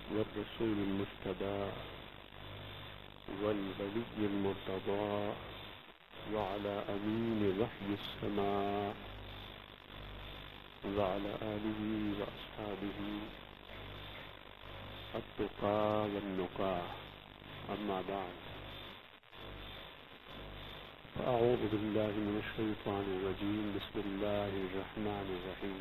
والرسول المجتبى والولي المرتضى وعلى أمين وحي السماء وعلى آله وأصحابه التقى والنقى. أما بعد، فأعوذ بالله من الشيطان الرجيم. بسم الله الرحمن الرحيم.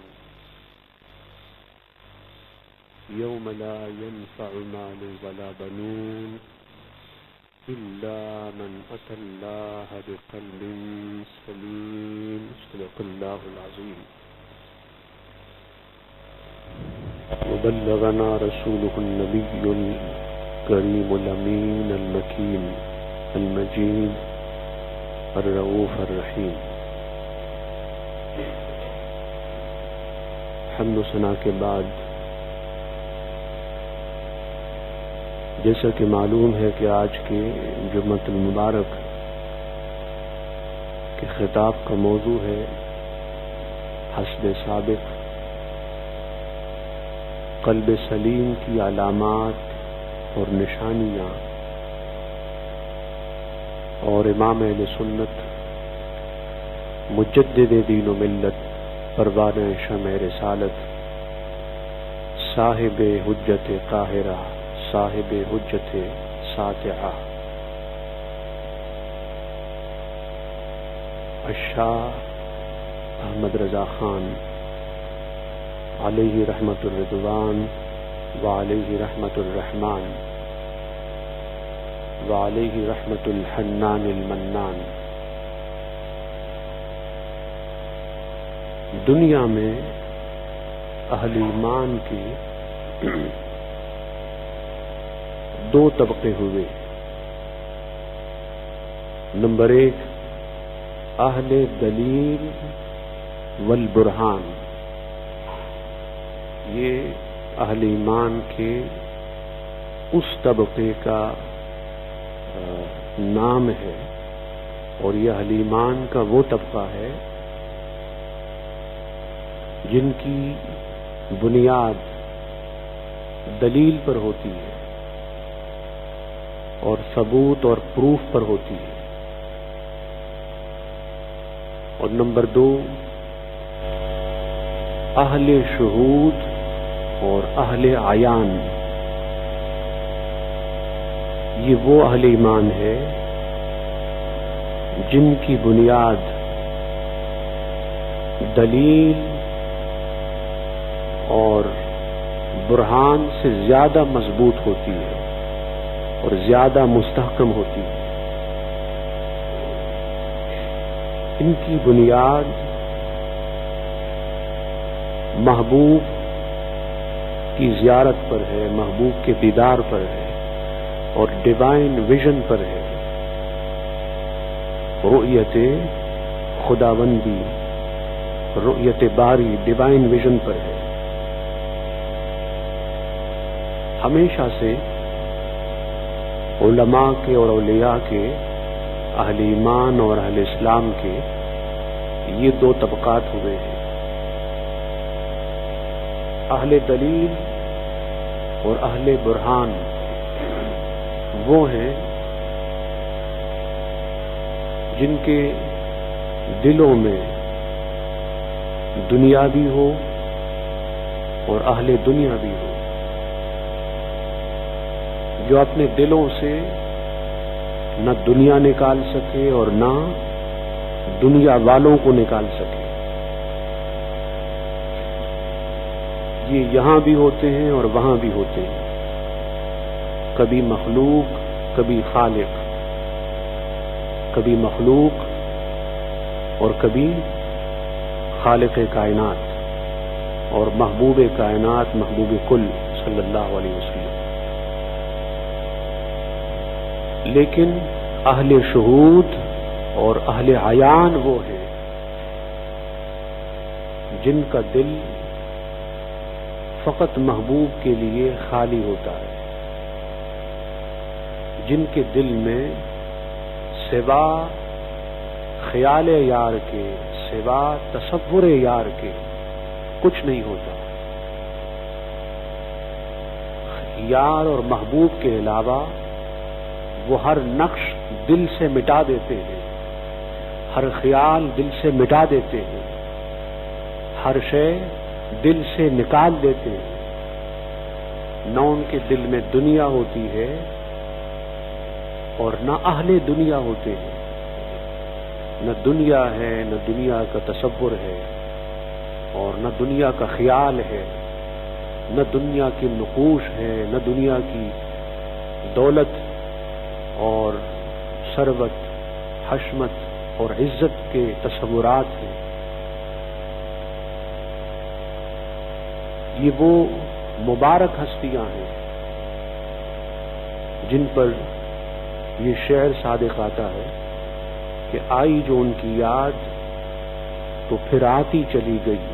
يوم لا ينفع مال ولا بنون إلا من أتى الله بقلب سليم. صدق الله العظيم. وبلغنا رسوله النبي الكريم الأمين المكين المجيد الرؤوف الرحیم. حمد و ثنا کے بعد جیسا کہ معلوم ہے کہ آج کے جمعۃ المبارک کے خطاب کا موضوع ہے حسد سابق، قلب سلیم کی علامات اور نشانیاں، اور امام اہل سنت مجدد دین و ملت پروانہ شمع رسالت صاحب حجت قاہرہ صاحب حجت ساطعہ الشاہ احمد رضا خان علیہ رحمت الرضوان وعلیہ رحمت الرحمن وعلیہ رحمت الحنان المنان دنیا میں اہل ایمان کے دو طبقے ہوئے. نمبر 1 اہل دلیل والبرہان. یہ اہل ایمان کے اس طبقے کا نام ہے، اور یہ اہل ایمان کا وہ طبقہ ہے جن کی بنیاد دلیل پر ہوتی ہے اور ثبوت اور پروف پر ہوتی ہے. اور نمبر 2 اہل شہود اور اہل عیان. یہ وہ اہل ایمان ہے جن کی بنیاد دلیل اور برہان سے زیادہ مضبوط ہوتی ہے اور زیادہ مستحکم ہوتی ہے. ان کی بنیاد محبوب کی زیارت پر ہے، محبوب کے دیدار پر ہے، اور ڈیوائن ویژن پر ہے. رؤیت خداوندی، رؤیت باری، ڈیوائن ویژن پر ہے. ہمیشہ سے علماء کے اور اولیاء کے، اہل ایمان اور اہل اسلام کے یہ دو طبقات ہوئے ہیں. اہل دلیل اور اہل برہان وہ ہیں جن کے دلوں میں دنیا بھی ہو اور اہل دنیا بھی ہو، جو اپنے دلوں سے نہ دنیا نکال سکے اور نہ دنیا والوں کو نکال سکے. یہ یہاں بھی ہوتے ہیں اور وہاں بھی ہوتے ہیں، کبھی مخلوق کبھی خالق، کبھی مخلوق اور کبھی خالق کائنات اور محبوب کائنات، محبوب کل صلی اللہ علیہ وسلم. لیکن اہل شہود اور اہل عیان وہ ہیں جن کا دل فقط محبوب کے لیے خالی ہوتا ہے، جن کے دل میں سوا خیال یار کے، سوا تصور یار کے کچھ نہیں ہوتا. یار اور محبوب کے علاوہ وہ ہر نقش دل سے مٹا دیتے ہیں، ہر خیال دل سے مٹا دیتے ہیں، ہر شے دل سے نکال دیتے ہیں۔ نہ ان کے دل میں دنیا ہوتی ہے اور نہ اہل دنیا ہوتے ہیں، نہ دنیا ہے، نہ دنیا کا تصور ہے، اور نہ دنیا کا خیال ہے، نہ دنیا کی نقوش ہے، نہ دنیا کی دولت اور ثروت، حشمت اور عزت کے تصورات ہیں۔ یہ وہ مبارک ہستیاں ہیں جن پر یہ شعر صادق آتا ہے کہ آئی جو ان کی یاد تو پھر آتی چلی گئی،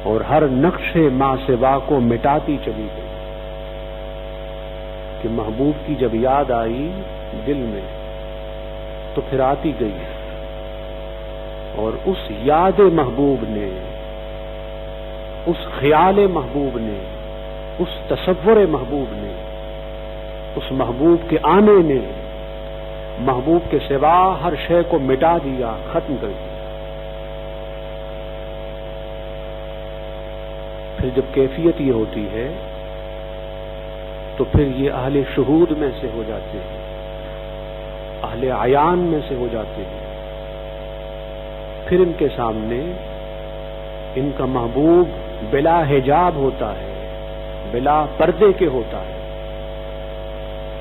اور ہر نقش ماں سوا کو مٹاتی چلی گئی۔ کہ محبوب کی جب یاد آئی دل میں تو پھر آتی گئی، اور اس یاد محبوب نے، اس خیال محبوب نے، اس تصور محبوب نے، اس محبوب کے آنے نے محبوب کے سوا ہر شے کو مٹا دیا، ختم کر دیا۔ پھر جب کیفیت یہ ہوتی ہے تو پھر یہ اہل شہود میں سے ہو جاتے ہیں، اہل عیان میں سے ہو جاتے ہیں۔ پھر ان کے سامنے ان کا محبوب بلا حجاب ہوتا ہے، بلا پردے کے ہوتا ہے۔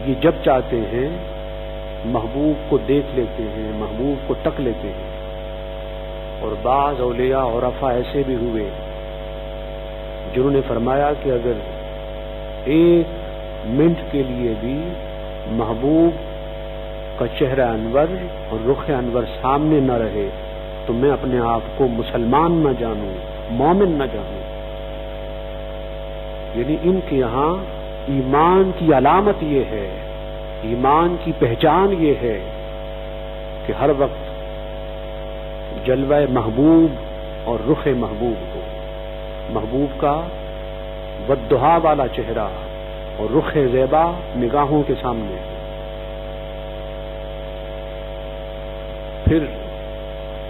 یہ جب چاہتے ہیں محبوب کو دیکھ لیتے ہیں، محبوب کو تک لیتے ہیں۔ اور بعض اولیاء اور عرفا ایسے بھی ہوئے جنہوں نے فرمایا کہ اگر ایک منٹ کے لیے بھی محبوب کا چہرہ انور اور رخ انور سامنے نہ رہے تو میں اپنے آپ کو مسلمان نہ جانوں، مومن نہ جانوں۔ یعنی ان کے یہاں ایمان کی علامت یہ ہے، ایمان کی پہچان یہ ہے کہ ہر وقت جلوہ محبوب اور رخ محبوب ہو، محبوب کا والضحیٰ والا چہرہ اور رخ زیبا نگاہوں کے سامنے۔ پھر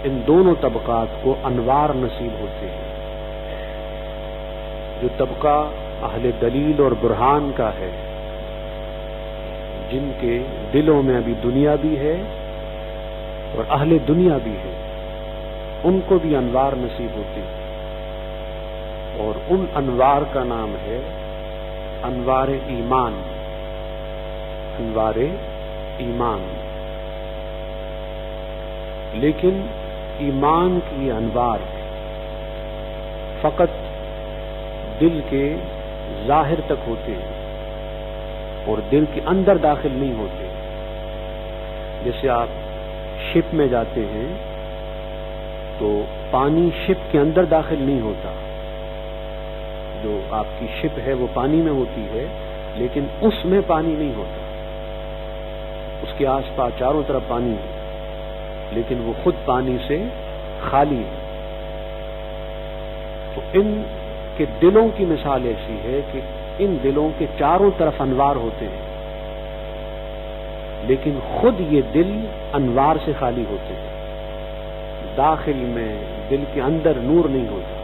ان دونوں طبقات کو انوار نصیب ہوتے ہیں۔ جو طبقہ اہل دلیل اور برہان کا ہے، جن کے دلوں میں ابھی دنیا بھی ہے اور اہل دنیا بھی ہے، ان کو بھی انوار نصیب ہوتے ہیں، اور ان انوار کا نام ہے انوار ایمان۔ انوار ایمان۔ لیکن ایمان کی انوار فقط دل کے ظاہر تک ہوتے ہیں اور دل کے اندر داخل نہیں ہوتے۔ جیسے آپ شپ میں جاتے ہیں تو پانی شپ کے اندر داخل نہیں ہوتا، جو آپ کی شپ ہے وہ پانی میں ہوتی ہے لیکن اس میں پانی نہیں ہوتا، اس کے آس پاس چاروں طرف پانی ہے لیکن وہ خود پانی سے خالی ہے۔ تو ان کے دلوں کی مثال ایسی ہے کہ ان دلوں کے چاروں طرف انوار ہوتے ہیں لیکن خود یہ دل انوار سے خالی ہوتے ہیں، داخل میں دل کے اندر نور نہیں ہوتا۔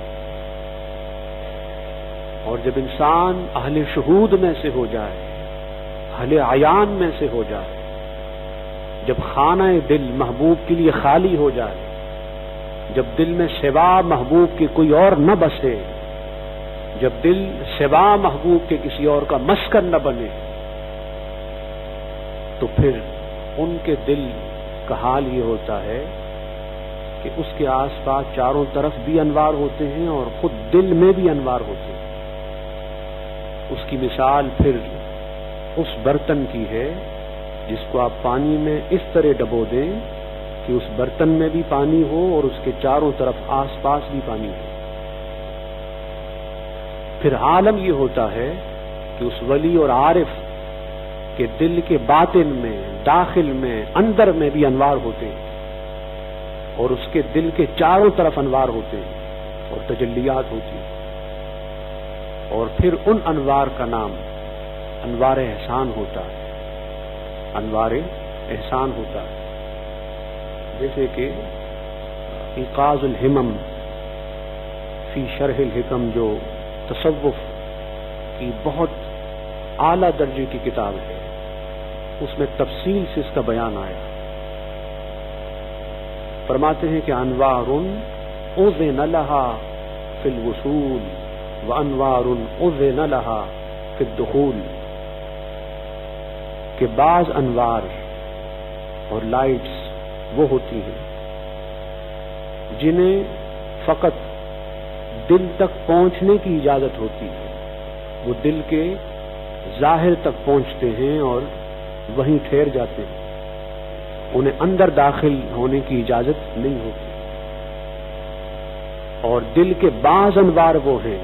اور جب انسان اہل شہود میں سے ہو جائے، اہل عیان میں سے ہو جائے، جب خانہ دل محبوب کے لیے خالی ہو جائے، جب دل میں سوا محبوب کے کوئی اور نہ بسے، جب دل سوا محبوب کے کسی اور کا مسکن نہ بنے، تو پھر ان کے دل کا حال یہ ہوتا ہے کہ اس کے آس پاس چاروں طرف بھی انوار ہوتے ہیں اور خود دل میں بھی انوار ہوتے ہیں۔ اس کی مثال پھر اس برتن کی ہے جس کو آپ پانی میں اس طرح ڈبو دیں کہ اس برتن میں بھی پانی ہو اور اس کے چاروں طرف آس پاس بھی پانی ہو۔ پھر عالم یہ ہوتا ہے کہ اس ولی اور عارف کے دل کے باطن میں، داخل میں، اندر میں بھی انوار ہوتے ہیں اور اس کے دل کے چاروں طرف انوار ہوتے ہیں اور تجلیات ہوتی ہیں۔ اور پھر ان انوار کا نام انوار احسان ہوتا ہے، انوار احسان ہوتا ہے. جیسے کہ ایقاظ الہمم فی شرح الحکم جو تصوف کی بہت اعلیٰ درجے کی کتاب ہے، اس میں تفصیل سے اس کا بیان آیا. فرماتے ہیں کہ انوار اذن لها فی الوصول وانوار اذن لها فی الدخول، کہ بعض انوار اور لائٹس وہ ہوتی ہیں جنہیں فقط دل تک پہنچنے کی اجازت ہوتی ہے، وہ دل کے ظاہر تک پہنچتے ہیں اور وہیں ٹھہر جاتے ہیں، انہیں اندر داخل ہونے کی اجازت نہیں ہوتی. اور دل کے بعض انوار وہ ہیں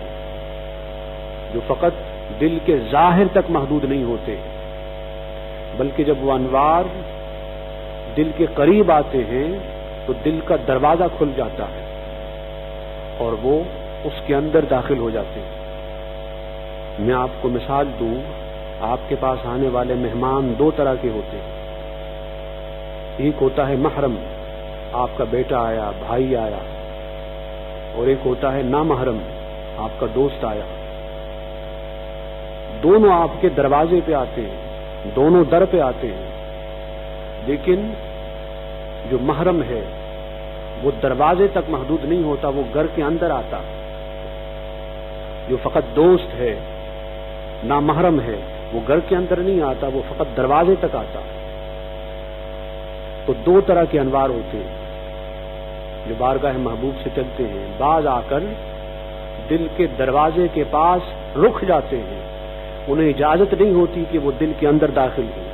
جو فقط دل کے ظاہر تک محدود نہیں ہوتے، بلکہ جب وہ انوار دل کے قریب آتے ہیں تو دل کا دروازہ کھل جاتا ہے اور وہ اس کے اندر داخل ہو جاتے ہیں. میں آپ کو مثال دوں، آپ کے پاس آنے والے مہمان دو طرح کے ہوتے ہیں. ایک ہوتا ہے محرم، آپ کا بیٹا آیا، بھائی آیا، اور ایک ہوتا ہے نامحرم، آپ کا دوست آیا. دونوں آپ کے دروازے پہ آتے ہیں، دونوں در پہ آتے ہیں، لیکن جو محرم ہے وہ دروازے تک محدود نہیں ہوتا، وہ گھر کے اندر آتا. جو فقط دوست ہے، نامحرم ہے، وہ گھر کے اندر نہیں آتا، وہ فقط دروازے تک آتا. تو دو طرح کے انوار ہوتے ہیں جو بارگاہ محبوب سے چلتے ہیں. بعض آ کر دل کے دروازے کے پاس رک جاتے ہیں، انہیں اجازت نہیں ہوتی کہ وہ دل کے اندر داخل ہوں.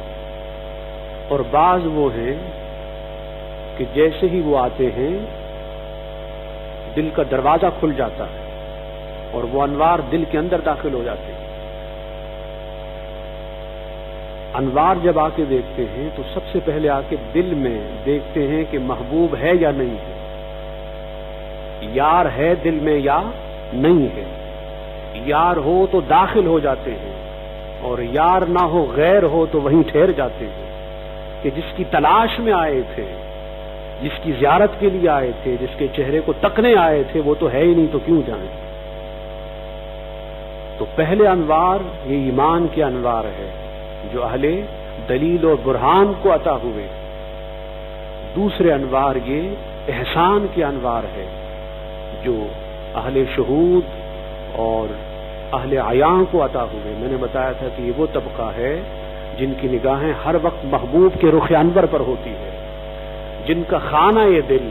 اور بعض وہ ہیں کہ جیسے ہی وہ آتے ہیں دل کا دروازہ کھل جاتا ہے اور وہ انوار دل کے اندر داخل ہو جاتے ہیں. انوار جب آ کے دیکھتے ہیں تو سب سے پہلے آ کے دل میں دیکھتے ہیں کہ محبوب ہے یا نہیں ہے، یار ہے دل میں یا نہیں ہے. یار ہو تو داخل ہو جاتے ہیں اور یار نہ ہو، غیر ہو تو وہیں ٹھہر جاتے ہیں کہ جس کی تلاش میں آئے تھے، جس کی زیارت کے لیے آئے تھے، جس کے چہرے کو تکنے آئے تھے، وہ تو ہے ہی نہیں تو کیوں جائیں. تو پہلے انوار یہ ایمان کے انوار ہے جو اہل دلیل اور برہان کو عطا ہوئے. دوسرے انوار یہ احسان کے انوار ہے جو اہل شہود اور اہل عیاں کو عطا ہوئے. میں نے بتایا تھا کہ یہ وہ طبقہ ہے جن کی نگاہیں ہر وقت محبوب کے رخ انور پر ہوتی ہے، جن کا خانہ دل،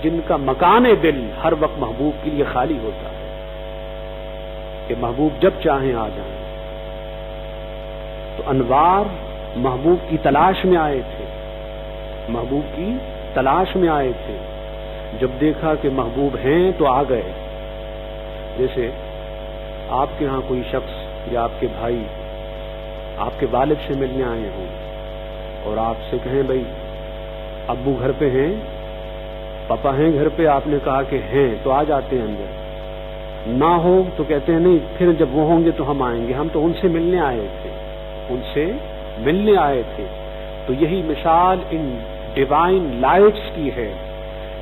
جن کا مکان دل ہر وقت محبوب کے لیے خالی ہوتا ہے کہ محبوب جب چاہیں آ جائیں. تو انوار محبوب کی تلاش میں آئے تھے، محبوب کی تلاش میں آئے تھے. جب دیکھا کہ محبوب ہیں تو آ گئے. جیسے آپ کے ہاں کوئی شخص یا آپ کے بھائی آپ کے والد سے ملنے آئے ہوں اور آپ سے کہیں بھائی ابو گھر پہ ہیں، پاپا ہیں گھر پہ، آپ نے کہا کہ ہیں، تو آ جاتے ہیں اندر. نہ ہو تو کہتے ہیں نہیں، پھر جب وہ ہوں گے تو ہم آئیں گے، ہم تو ان سے ملنے آئے تھے، ان سے ملنے آئے تھے. تو یہی مثال ان ڈیوائن لائٹس کی ہے،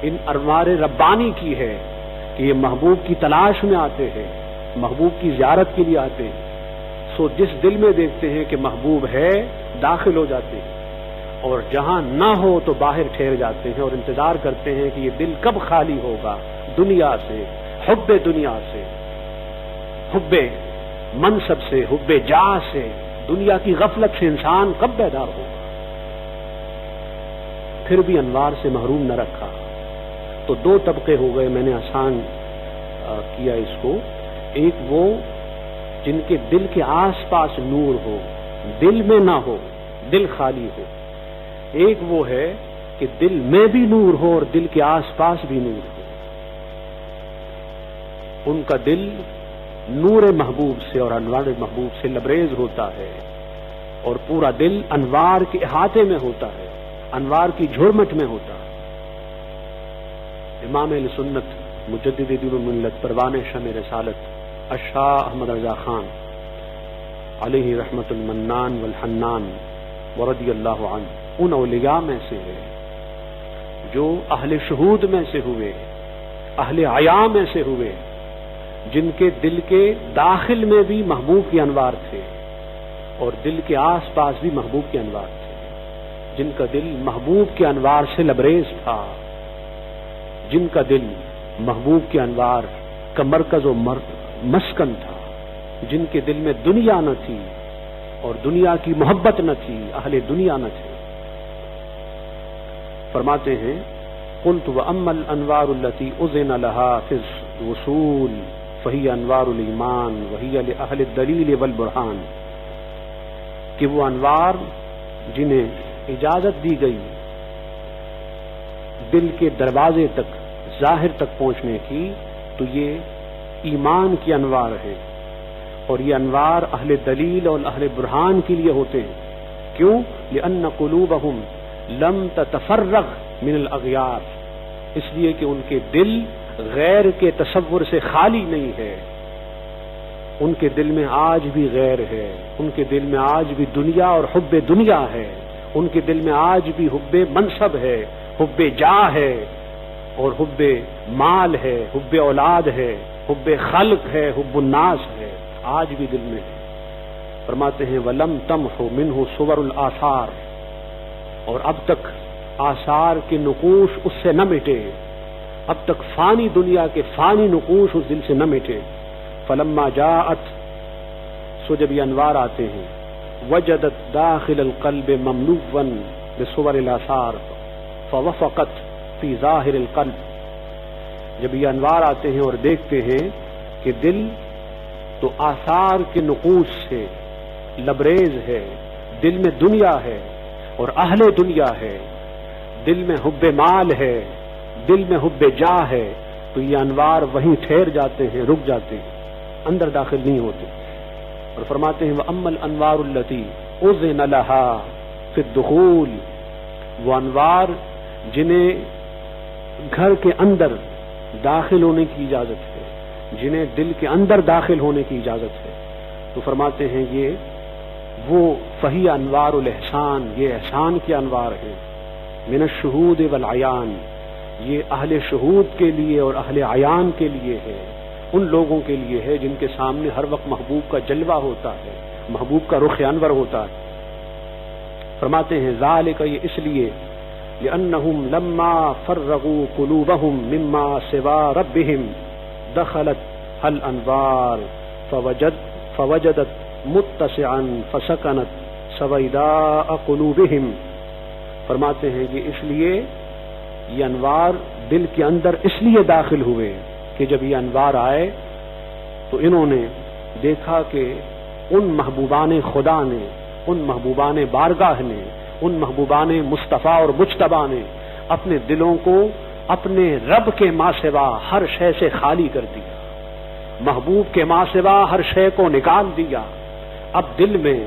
ان انوار ربانی کی ہے کہ یہ محبوب کی تلاش میں آتے ہیں، محبوب کی زیارت کے لیے آتے ہیں. سو جس دل میں دیکھتے ہیں کہ محبوب ہے داخل ہو جاتے ہیں، اور جہاں نہ ہو تو باہر ٹھہر جاتے ہیں اور انتظار کرتے ہیں کہ یہ دل کب خالی ہوگا دنیا سے، حب دنیا سے، حب منصب سے، حب جاہ سے، دنیا کی غفلت سے انسان کب بیدار ہوگا. پھر بھی انوار سے محروم نہ رکھا. تو دو طبقے ہو گئے، میں نے آسان کیا اس کو. ایک وہ جن کے دل کے آس پاس نور ہو، دل میں نہ ہو، دل خالی ہو. ایک وہ ہے کہ دل میں بھی نور ہو اور دل کے آس پاس بھی نور ہو. ان کا دل نور محبوب سے اور انوار محبوب سے لبریز ہوتا ہے اور پورا دل انوار کے احاطے میں ہوتا ہے، انوار کی جھرمٹ میں ہوتا ہے. امام اہل سنت مجدد دین و ملت پروان شمع رسالت الشاہ احمد رضا خان علیہ رحمت المنان والحنان ورضی اللہ عنہ ان اولیاء میں سے ہے جو اہل شہود میں سے ہوئے، اہل عیاں میں سے ہوئے، جن کے دل کے داخل میں بھی محبوب کے انوار تھے اور دل کے آس پاس بھی محبوب کے انوار تھے، جن کا دل محبوب کے انوار سے لبریز تھا، جن کا دل محبوب کے انوار کا مرکز و مسکن تھا، جن کے دل میں دنیا نہ تھی اور دنیا کی محبت نہ تھی، اہل دنیا نہ تھے۔ فرماتے ہیں قلت واما الانوار التي اذن لها في الوصول فهي انوار الایمان وهي لاهل الدلیل والبرهان، کہ وہ انوار جنہیں اجازت دی گئی دل کے دروازے تک، ظاہر تک پہنچنے کی، تو یہ ایمان کی انوار ہے، اور یہ انوار اہل دلیل اور اہل برہان کے لیے ہوتے ہیں۔ کیوں؟ لأن قلوبهم لم تتفرغ من الاغیار، اس لیے کہ ان کے دل غیر کے تصور سے خالی نہیں ہے، ان کے دل میں آج بھی غیر ہے، ان کے دل میں آج بھی دنیا اور حب دنیا ہے، ان کے دل میں آج بھی حب منصب ہے، حب جاہ ہے، اور حب مال ہے، حب اولاد ہے، حب خلق ہے، حب الناس ہے، آج بھی دل میں ہے۔ فرماتے ہیں وَلَمْ تَمْحُ مِنْهُ صُوَرُ الْآثَارِ، اور اب تک آثار کے نقوش اس سے نہ مٹے، اب تک فانی دنیا کے فانی نقوش اس دل سے نہ مٹے۔ فلما جاءت، سو جب یہ انوار آتے ہیں، وجدت داخل القلب مملوءا بصور الاثار فوفقت فی ظاہر القلب، جب یہ انوار آتے ہیں اور دیکھتے ہیں کہ دل تو آثار کے نقوش سے لبریز ہے، دل میں دنیا ہے اور اہل دنیا ہے، دل میں حب مال ہے، دل میں حب جاہ ہے، تو یہ انوار وہیں ٹھہر جاتے ہیں، رک جاتے ہیں، اندر داخل نہیں ہوتے۔ اور فرماتے ہیں وَأَمَّا الْأَنْوَارُ الَّتِي أُذِنَ لَهَا فِي الدُّخُولِ، وہ انوار جنہیں گھر کے اندر داخل ہونے کی اجازت ہے، جنہیں دل کے اندر داخل ہونے کی اجازت ہے، تو فرماتے ہیں یہ وہ فہی انوار الاحسان، یہ احسان کے انوار ہیں، من الشہود والعیان، یہ اہل شہود کے لیے اور اہل عیان کے لیے ہے، ان لوگوں کے لیے ہے جن کے سامنے ہر وقت محبوب کا جلوہ ہوتا ہے، محبوب کا رخ انور ہوتا ہے۔ فرماتے ہیں ذالک، یہ اس لیے لأنہم لما فرغوا قلوبہم مما سوا ربہم دخلت الانوار فوجدت متسعا فسکنت سویداء قلوبہم۔ فرماتے ہیں کہ اس لیے یہ انوار دل کے اندر اس لیے داخل ہوئے کہ جب یہ انوار آئے تو انہوں نے دیکھا کہ ان محبوبان خدا نے، ان محبوبان بارگاہ نے، ان محبوبان مصطفیٰ اور مجتبیٰ نے اپنے دلوں کو اپنے رب کے ماں سوا ہر شے سے خالی کر دیا، محبوب کے ماں سوا ہر شے کو نکال دیا، اب دل میں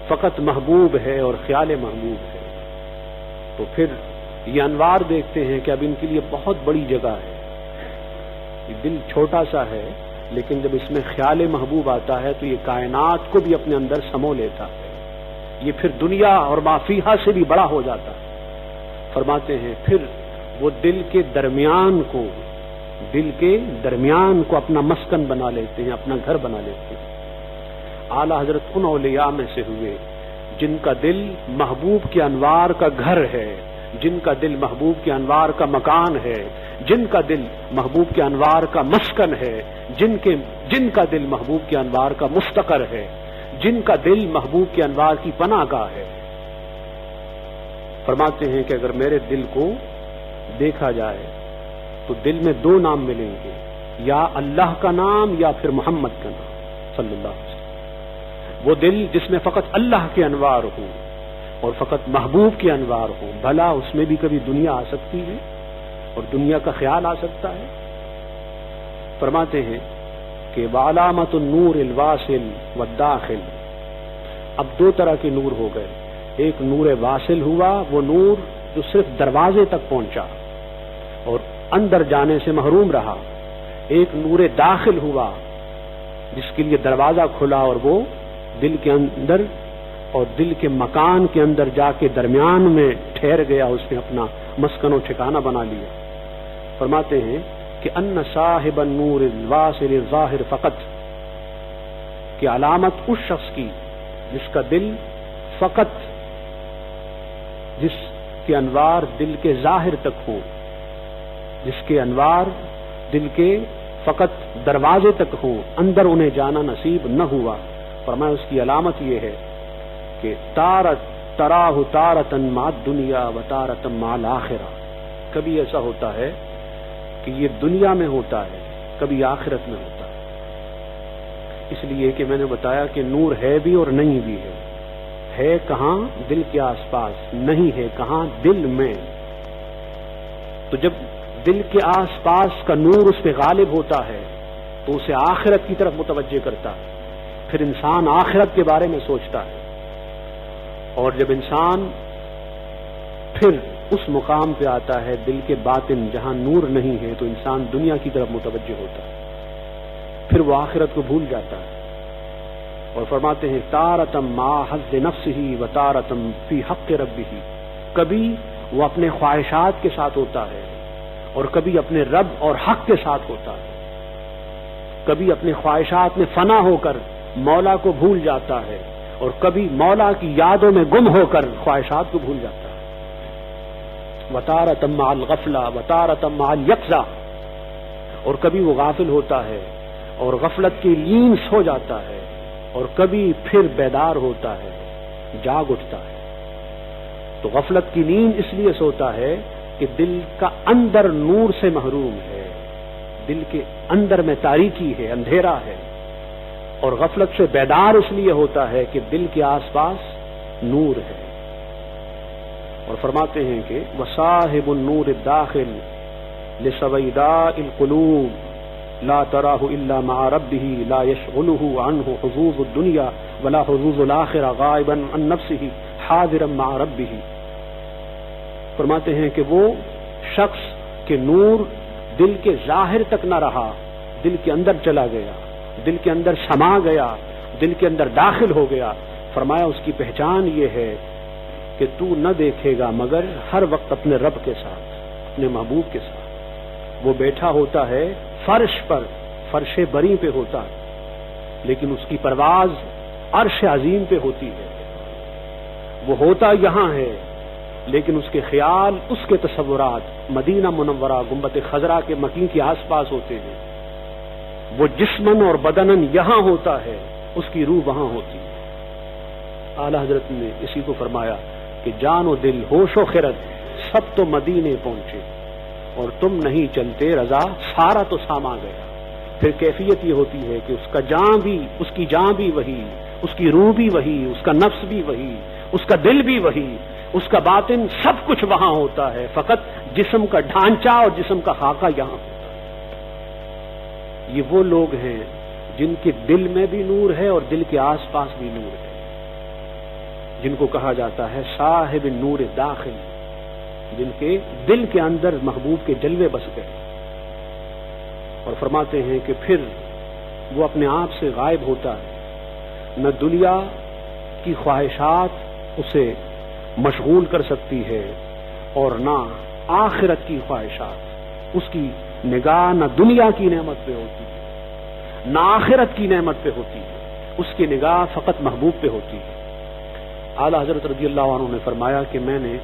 فقط محبوب ہے اور خیال محبوب ہے۔ تو پھر یہ انوار دیکھتے ہیں کہ اب ان کے لیے بہت بڑی جگہ ہے، یہ دل چھوٹا سا ہے لیکن جب اس میں خیال محبوب آتا ہے تو یہ کائنات کو بھی اپنے اندر سمو لیتا ہے، یہ پھر دنیا اور ما فیہا سے بھی بڑا ہو جاتا ہے۔ فرماتے ہیں پھر وہ دل کے درمیان کو اپنا مسکن بنا لیتے ہیں، اپنا گھر بنا لیتے ہیں۔ اعلیٰ حضرت ان اولیاء میں سے ہوئے جن کا دل محبوب کے انوار کا گھر ہے، جن کا دل محبوب کے انوار کا مکان ہے، جن کا دل محبوب کے انوار کا مسکن ہے، جن کا دل محبوب کے انوار کا مستقر ہے، جن کا دل محبوب کے انوار کی پناہ گاہ ہے۔ فرماتے ہیں کہ اگر میرے دل کو دیکھا جائے تو دل میں دو نام ملیں گے، یا اللہ کا نام یا پھر محمد کا نام صلی اللہ علیہ وسلم۔ وہ دل جس میں فقط اللہ کے انوار ہوں اور فقط محبوب کے انوار ہوں، بھلا اس میں بھی کبھی دنیا آ سکتی ہے اور دنیا کا خیال آ سکتا ہے؟ فرماتے ہیں کہ وعلامت النور الواصل والداخل، اب دو طرح کے نور ہو گئے، ایک نور واصل ہوا، وہ نور جو صرف دروازے تک پہنچا اور اندر جانے سے محروم رہا، ایک نور داخل ہوا جس کے لیے دروازہ کھلا اور وہ دل کے اندر اور دل کے مکان کے اندر جا کے درمیان میں ٹھہر گیا، اس نے اپنا مسکن و ٹھکانہ بنا لیا۔ فرماتے ہیں کہ ان صاحب النور الواصل الظاہر فقط، کہ علامت اس شخص کی جس کا دل فقط، جس کے انوار دل کے ظاہر تک ہوں، جس کے انوار دل کے فقط دروازے تک ہوں، اندر انہیں جانا نصیب نہ ہوا۔ فرمایا اس کی علامت یہ ہے کہ تراہ تارتن مع الدنیا و تارتن مع الآخرہ، کبھی ایسا ہوتا ہے کہ یہ دنیا میں ہوتا ہے، کبھی آخرت میں ہوتا ہے۔ اس لیے کہ میں نے بتایا کہ نور ہے بھی اور نہیں بھی ہے کہاں؟ دل کے آس پاس، نہیں ہے کہاں؟ دل میں۔ تو جب دل کے آس پاس کا نور اس پہ غالب ہوتا ہے تو اسے آخرت کی طرف متوجہ کرتا ہے، پھر انسان آخرت کے بارے میں سوچتا ہے، اور جب انسان پھر اس مقام پہ آتا ہے دل کے باطن جہاں نور نہیں ہے تو انسان دنیا کی طرف متوجہ ہوتا ہے، پھر وہ آخرت کو بھول جاتا ہے۔ اور فرماتے ہیں تارتم ما حظ نفسہ و تارتم فی حق ربہ، کبھی وہ اپنے خواہشات کے ساتھ ہوتا ہے اور کبھی اپنے رب اور حق کے ساتھ ہوتا ہے، کبھی اپنے خواہشات میں فنا ہو کر مولا کو بھول جاتا ہے اور کبھی مولا کی یادوں میں گم ہو کر خواہشات کو بھول جاتا ہے۔ وتارتم مع الغفلہ وتارتم مع الیقظہ، اور کبھی وہ غافل ہوتا ہے اور غفلت کی نیند سو جاتا ہے، اور کبھی پھر بیدار ہوتا ہے، جاگ اٹھتا ہے۔ تو غفلت کی نیند اس لیے سوتا ہے کہ دل کا اندر نور سے محروم ہے، دل کے اندر میں تاریکی ہے، اندھیرا ہے، اور غفلت سے بیدار اس لیے ہوتا ہے کہ دل کے آس پاس نور ہے۔ اور فرماتے ہیں کہ وصاحب النور الداخل لسویداء القلوب لا تراہ الا مع ربہ لا یشغلہ عنہ حظوظ الدنیا ولا حظوظ الآخرہ غائبا عن نفسہ حاضرا مع ربہ۔ فرماتے ہیں کہ وہ شخص کے نور دل کے ظاہر تک نہ رہا، دل کے اندر چلا گیا، دل کے اندر سما گیا، دل کے اندر داخل ہو گیا۔ فرمایا اس کی پہچان یہ ہے کہ تو نہ دیکھے گا مگر ہر وقت اپنے رب کے ساتھ، اپنے محبوب کے ساتھ۔ وہ بیٹھا ہوتا ہے فرش پر، فرش بری پہ ہوتا ہے، لیکن اس کی پرواز عرش عظیم پہ ہوتی ہے۔ وہ ہوتا یہاں ہے لیکن اس کے خیال، اس کے تصورات مدینہ منورہ گنبد خضرا کے مکین کے آس پاس ہوتے ہیں۔ وہ جسمن اور بدنن یہاں ہوتا ہے، اس کی روح وہاں ہوتی ہے۔ اعلی حضرت نے اسی کو فرمایا کہ جان و دل، ہوش و خرد سب تو مدینے پہنچے اور تم نہیں چلتے رضا، سارا تو ساما گیا۔ پھر کیفیت یہ ہوتی ہے کہ اس کا جان بھی، اس کی جان بھی وہی، اس کی روح بھی وہی، اس کا نفس بھی وہی، اس کا دل بھی وہی، اس کا باطن، سب کچھ وہاں ہوتا ہے، فقط جسم کا ڈھانچہ اور جسم کا خاکہ یہاں ہوتا ہے۔ یہ وہ لوگ ہیں جن کے دل میں بھی نور ہے اور دل کے آس پاس بھی نور ہے، جن کو کہا جاتا ہے صاحب نور داخل، جن کے دل کے اندر محبوب کے جلوے بس گئے۔ اور فرماتے ہیں کہ پھر وہ اپنے آپ سے غائب ہوتا ہے، نہ دنیا کی خواہشات اسے مشغول کر سکتی ہے اور نہ آخرت کی خواہشات۔ اس کی نگاہ نہ دنیا کی نعمت پہ ہوتی ہے نہ آخرت کی نعمت پہ ہوتی ہے، اس کی نگاہ فقط محبوب پہ ہوتی ہے۔ اعلی حضرت رضی اللہ عنہ نے فرمایا کہ میں نے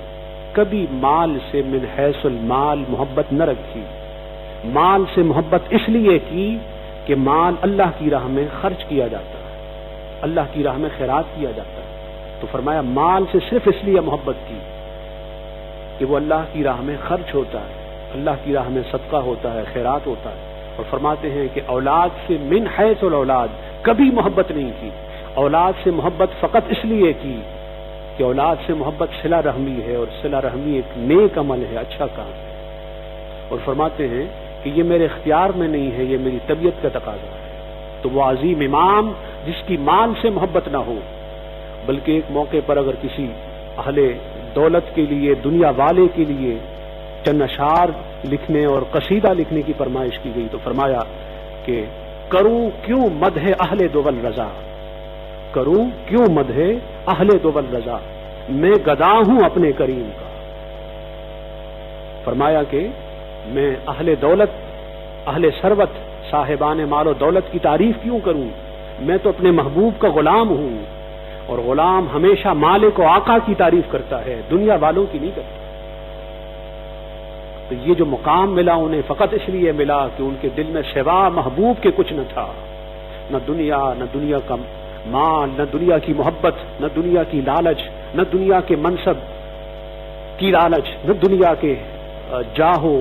کبھی مال سے من حیث المال محبت نہ رکھی، مال سے محبت اس لیے کی کہ مال اللہ کی راہ میں خرچ کیا جاتا ہے، اللہ کی راہ میں خیرات کیا جاتا ہے۔ تو فرمایا مال سے صرف اس لیے محبت کی کہ وہ اللہ کی راہ میں خرچ ہوتا ہے، اللہ کی راہ میں صدقہ ہوتا ہے، خیرات ہوتا ہے۔ اور فرماتے ہیں کہ اولاد سے من حیث الاولاد کبھی محبت نہیں کی، اولاد سے محبت فقط اس لیے کی کہ اولاد سے محبت صلہ رحمی ہے، اور صلہ رحمی ایک نیک عمل ہے، اچھا کام ہے۔ اور فرماتے ہیں کہ یہ میرے اختیار میں نہیں ہے، یہ میری طبیعت کا تقاضا ہے۔ تو وہ عظیم امام جس کی مال سے محبت نہ ہو، بلکہ ایک موقع پر اگر کسی اہل دولت کے لیے، دنیا والے کے لیے چند اشعار لکھنے اور قصیدہ لکھنے کی فرمائش کی گئی تو فرمایا کہ کروں کیوں مدح اہل دول رضا، کروں کیوں مدحے اہل دول رضا، میں گدا ہوں اپنے کریم کا۔ فرمایا کہ میں اہل دولت، اہل ثروت، صاحبان مال و دولت کی تعریف کیوں کروں؟ میں تو اپنے محبوب کا غلام ہوں، اور غلام ہمیشہ مالک و آقا کی تعریف کرتا ہے، دنیا والوں کی نہیں کرتا۔ تو یہ جو مقام ملا انہیں فقط اس لیے ملا کہ ان کے دل میں سوا محبوب کے کچھ نہ تھا، نہ دنیا، نہ دنیا کا مال، نہ دنیا کی محبت، نہ دنیا کی لالچ، نہ دنیا کے منصب کی لالچ، نہ دنیا کے جاہ و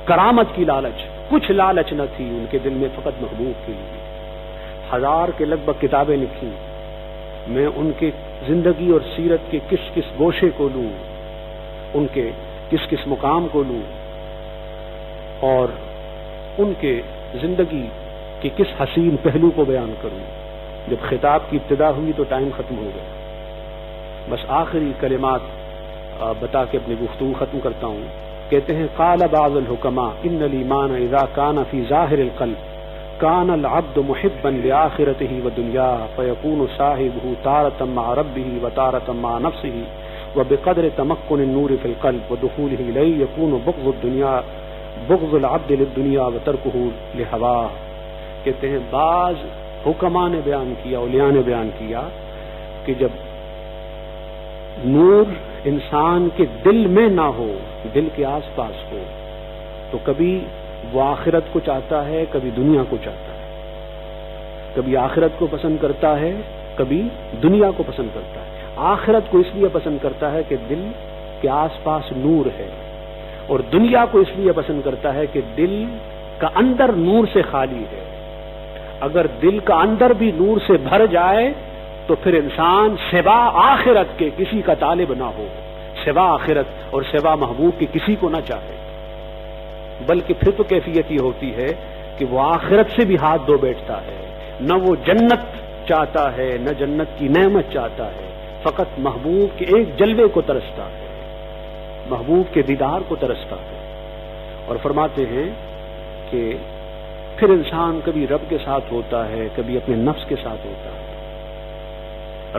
کرامت کی لالچ، کچھ لالچ نہ تھی ان کے دل میں، فقط محبوب کے لیے۔ 1000 کے لگ بھگ کتابیں لکھی، میں ان کے زندگی اور سیرت کے کس کس گوشے کو لوں، ان کے کس کس مقام کو لوں، اور ان کے زندگی کے کس حسین پہلو کو بیان کروں۔ جب خطاب کی ابتدا ہوئی تو ٹائم ختم ہو گیا، بس آخری کلمات بتا کے اپنی گفتگو ختم کرتا ہوں۔ کہتے ہیں قال بعض الحکماء ان الایمان اذا كان في ظاهر القلب كان العبد محبا لآخرته ودنياه فيكون صاحبه تارة مع ربه وتارة مع نفسه وبقدر تمكن النور في القلب ودخوله إليه يكون بغض العبد للدنيا وتركه لهواه۔ کہتے ہیں بعض حکماء نے بیان کیا، اولیاء نے بیان کیا کہ جب نور انسان کے دل میں نہ ہو، دل کے آس پاس ہو، تو کبھی وہ آخرت کو چاہتا ہے، کبھی دنیا کو چاہتا ہے، کبھی آخرت کو پسند کرتا ہے، کبھی دنیا کو پسند کرتا ہے۔ آخرت کو اس لیے پسند کرتا ہے کہ دل کے آس پاس نور ہے، اور دنیا کو اس لیے پسند کرتا ہے کہ دل کا اندر نور سے خالی ہے۔ اگر دل کا اندر بھی نور سے بھر جائے تو پھر انسان سوا آخرت کے کسی کا طالب نہ ہو، سوا آخرت اور سوا محبوب کے کسی کو نہ چاہے، بلکہ پھر تو کیفیت یہ ہوتی ہے کہ وہ آخرت سے بھی ہاتھ دھو بیٹھتا ہے، نہ وہ جنت چاہتا ہے، نہ جنت کی نعمت چاہتا ہے، فقط محبوب کے ایک جلوے کو ترستا ہے، محبوب کے دیدار کو ترستا ہے۔ اور فرماتے ہیں کہ پھر انسان کبھی رب کے ساتھ ہوتا ہے، کبھی اپنے نفس کے ساتھ ہوتا ہے۔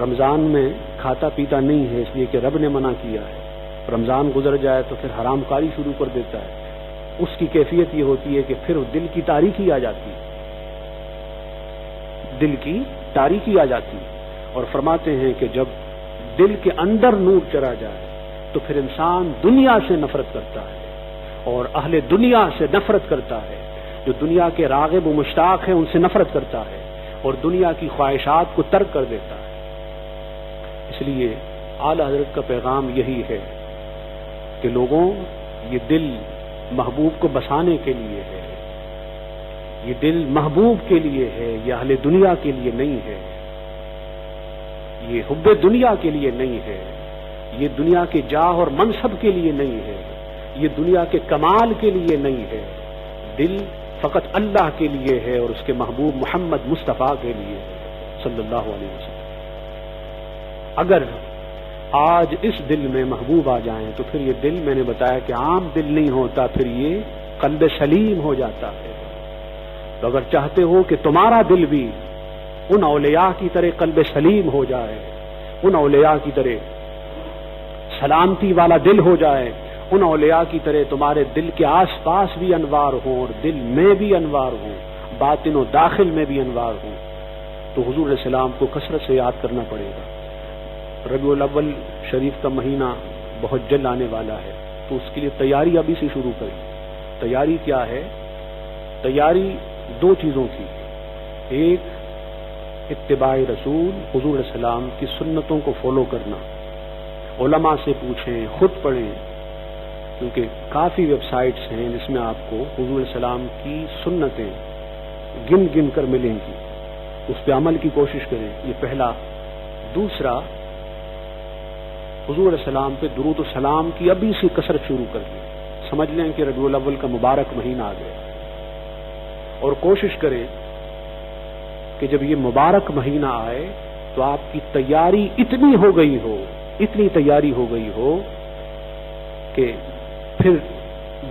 رمضان میں کھاتا پیتا نہیں ہے اس لیے کہ رب نے منع کیا ہے، رمضان گزر جائے تو پھر حرام کاری شروع کر دیتا ہے، اس کی کیفیت یہ ہوتی ہے کہ پھر دل کی تاریکی آ جاتی ہے، دل کی تاریکی آ جاتی ہے۔ اور فرماتے ہیں کہ جب دل کے اندر نور چلا جائے تو پھر انسان دنیا سے نفرت کرتا ہے، اور اہل دنیا سے نفرت کرتا ہے، جو دنیا کے راغب و مشتاق ہیں ان سے نفرت کرتا ہے، اور دنیا کی خواہشات کو ترک کر دیتا ہے۔ اس لیے اعلی حضرت کا پیغام یہی ہے کہ لوگوں، یہ دل محبوب کو بسانے کے لیے ہے، یہ دل محبوب کے لیے ہے، یہ اہل دنیا کے لیے نہیں ہے، یہ حب دنیا کے لیے نہیں ہے، یہ دنیا کے جاہ اور منصب کے لیے نہیں ہے، یہ دنیا کے کمال کے لیے نہیں ہے، دل فقط اللہ کے لیے ہے اور اس کے محبوب محمد مصطفیٰ کے لیے صلی اللہ علیہ وسلم۔ اگر آج اس دل میں محبوب آ جائیں تو پھر یہ دل، میں نے بتایا کہ عام دل نہیں ہوتا، پھر یہ قلب سلیم ہو جاتا ہے۔ تو اگر چاہتے ہو کہ تمہارا دل بھی ان اولیاء کی طرح قلب سلیم ہو جائے، ان اولیاء کی طرح سلامتی والا دل ہو جائے، ان اولیاء کی طرح تمہارے دل کے آس پاس بھی انوار ہوں اور دل میں بھی انوار ہوں، باطن و داخل میں بھی انوار ہوں، تو حضور علیہ السلام کو کثرت سے یاد کرنا پڑے گا۔ ربیع الاول شریف کا مہینہ بہت جلد آنے والا ہے، تو اس کے لیے تیاری ابھی سے شروع کریں۔ تیاری کیا ہے؟ تیاری دو چیزوں کی، ایک اتباع رسول، حضور علیہ السلام کی سنتوں کو فالو کرنا، علماء سے پوچھیں، خود پڑھیں، کیونکہ کافی ویب سائٹس ہیں جس میں آپ کو حضور علیہ السلام کی سنتیں گن گن کر ملیں گی، اس پہ عمل کی کوشش کریں، یہ پہلا۔ دوسرا، حضور علیہ السلام پہ درود و سلام کی ابھی سے کثرت شروع کر دیں، سمجھ لیں کہ ربیع الاول کا مبارک مہینہ آ گیا، اور کوشش کریں کہ جب یہ مبارک مہینہ آئے تو آپ کی تیاری اتنی ہو گئی ہو، اتنی تیاری ہو گئی ہو کہ پھر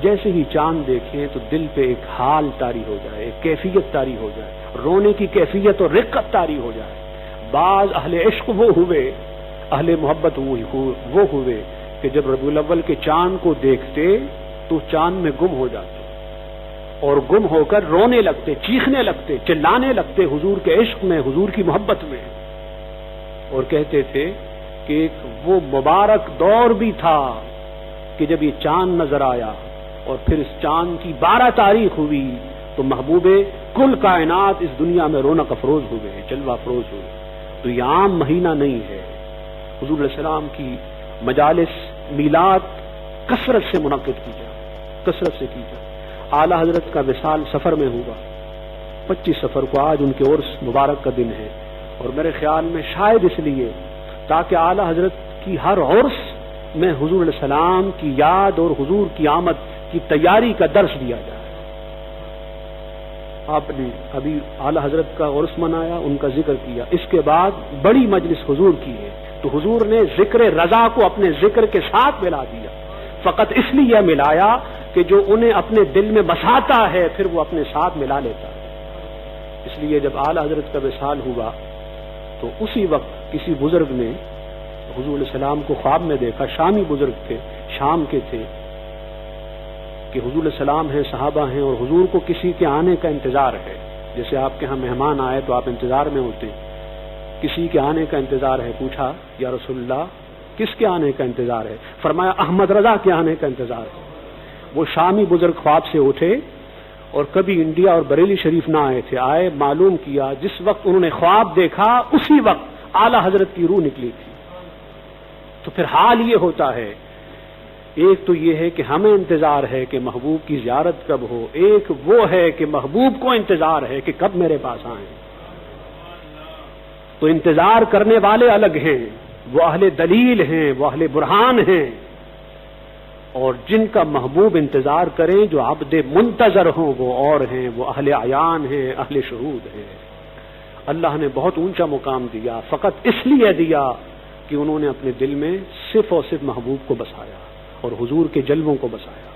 جیسے ہی چاند دیکھیں تو دل پہ ایک حال طاری ہو جائے، ایک کیفیت طاری ہو جائے، رونے کی کیفیت اور رقت طاری ہو جائے، بعض اہل عشق وہ ہوئے، اہل محبت وہ ہوئے کہ جب ربیع الاول کے چاند کو دیکھتے تو چاند میں گم ہو جاتے اور گم ہو کر رونے لگتے، چیخنے لگتے، چلانے لگتے حضور کے عشق میں، حضور کی محبت میں، اور کہتے تھے کہ ایک وہ مبارک دور بھی تھا کہ جب یہ چاند نظر آیا اور پھر اس چاند کی 12 تاریخ ہوئی تو محبوب کل کائنات اس دنیا میں رونق افروز ہوئے، جلوہ افروز ہوئے۔ تو یہ عام مہینہ نہیں ہے، حضور علیہ السلام کی مجالس میلاد کثرت سے منعقد کی جائے، کثرت سے کی جائے۔ اعلیٰ حضرت کا وصال سفر میں ہوا، 25 سفر کو آج ان کے عرس مبارک کا دن ہے، اور میرے خیال میں شاید اس لیے تاکہ اعلیٰ حضرت کی ہر عرس میں حضور علیہ السلام کی یاد اور حضور کی آمد کی تیاری کا درس دیا جائے۔ آپ نے ابھی اعلیٰ حضرت کا عرس منایا، ان کا ذکر کیا، اس کے بعد بڑی مجلس حضور کی ہے، تو حضور نے ذکر رضا کو اپنے ذکر کے ساتھ ملا دیا، فقط اس لیے ملایا کہ جو انہیں اپنے دل میں بساتا ہے پھر وہ اپنے ساتھ ملا لیتا ہے۔ اس لیے جب اعلیٰ حضرت کا وصال ہوا تو اسی وقت کسی بزرگ نے حضور علیہ السلام کو خواب میں دیکھا، شامی بزرگ تھے، شام کے تھے، کہ حضور علیہ السلام ہیں، صحابہ ہیں، اور حضور کو کسی کے آنے کا انتظار ہے، جیسے آپ کے ہاں مہمان آئے تو آپ انتظار میں ہوتے، کسی کے آنے کا انتظار ہے۔ پوچھا یا رسول اللہ کس کے آنے کا انتظار ہے؟ فرمایا احمد رضا کے آنے کا انتظار ہے۔ وہ شامی بزرگ خواب سے اٹھے اور کبھی انڈیا اور بریلی شریف نہ آئے تھے، آئے، معلوم کیا، جس وقت انہوں نے خواب دیکھا اسی وقت اعلیٰ حضرت کی روح نکلی تھی۔ تو پھر حال یہ ہوتا ہے، ایک تو یہ ہے کہ ہمیں انتظار ہے کہ محبوب کی زیارت کب ہو، ایک وہ ہے کہ محبوب کو انتظار ہے کہ کب میرے پاس آئیں۔ تو انتظار کرنے والے الگ ہیں، وہ اہل دلیل ہیں، وہ اہل برہان ہیں، اور جن کا محبوب انتظار کریں، جو عبد منتظر ہوں، وہ اور ہیں، وہ اہل عیان ہیں، اہل شہود ہیں۔ اللہ نے بہت اونچا مقام دیا، فقط اس لیے دیا کہ انہوں نے اپنے دل میں صرف اور صرف محبوب کو بسایا اور حضور کے جلووں کو بسایا۔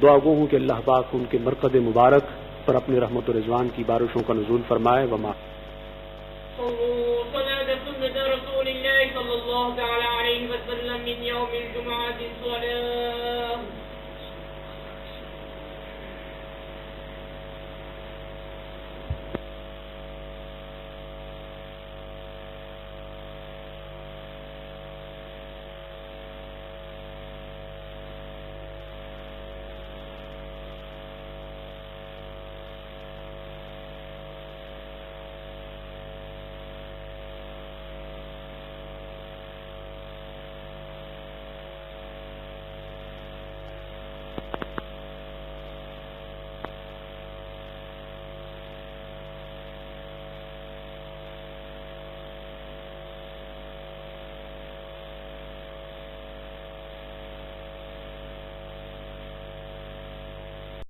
دعا گو ہوں کہ اللہ پاک ان کے مرقد مبارک پر اپنے رحمت و رضوان کی بارشوں کا نزول فرمائے۔ وما صلاة سنة رسول الله صلى الله عليه وسلم من يوم الجمعة الصلاة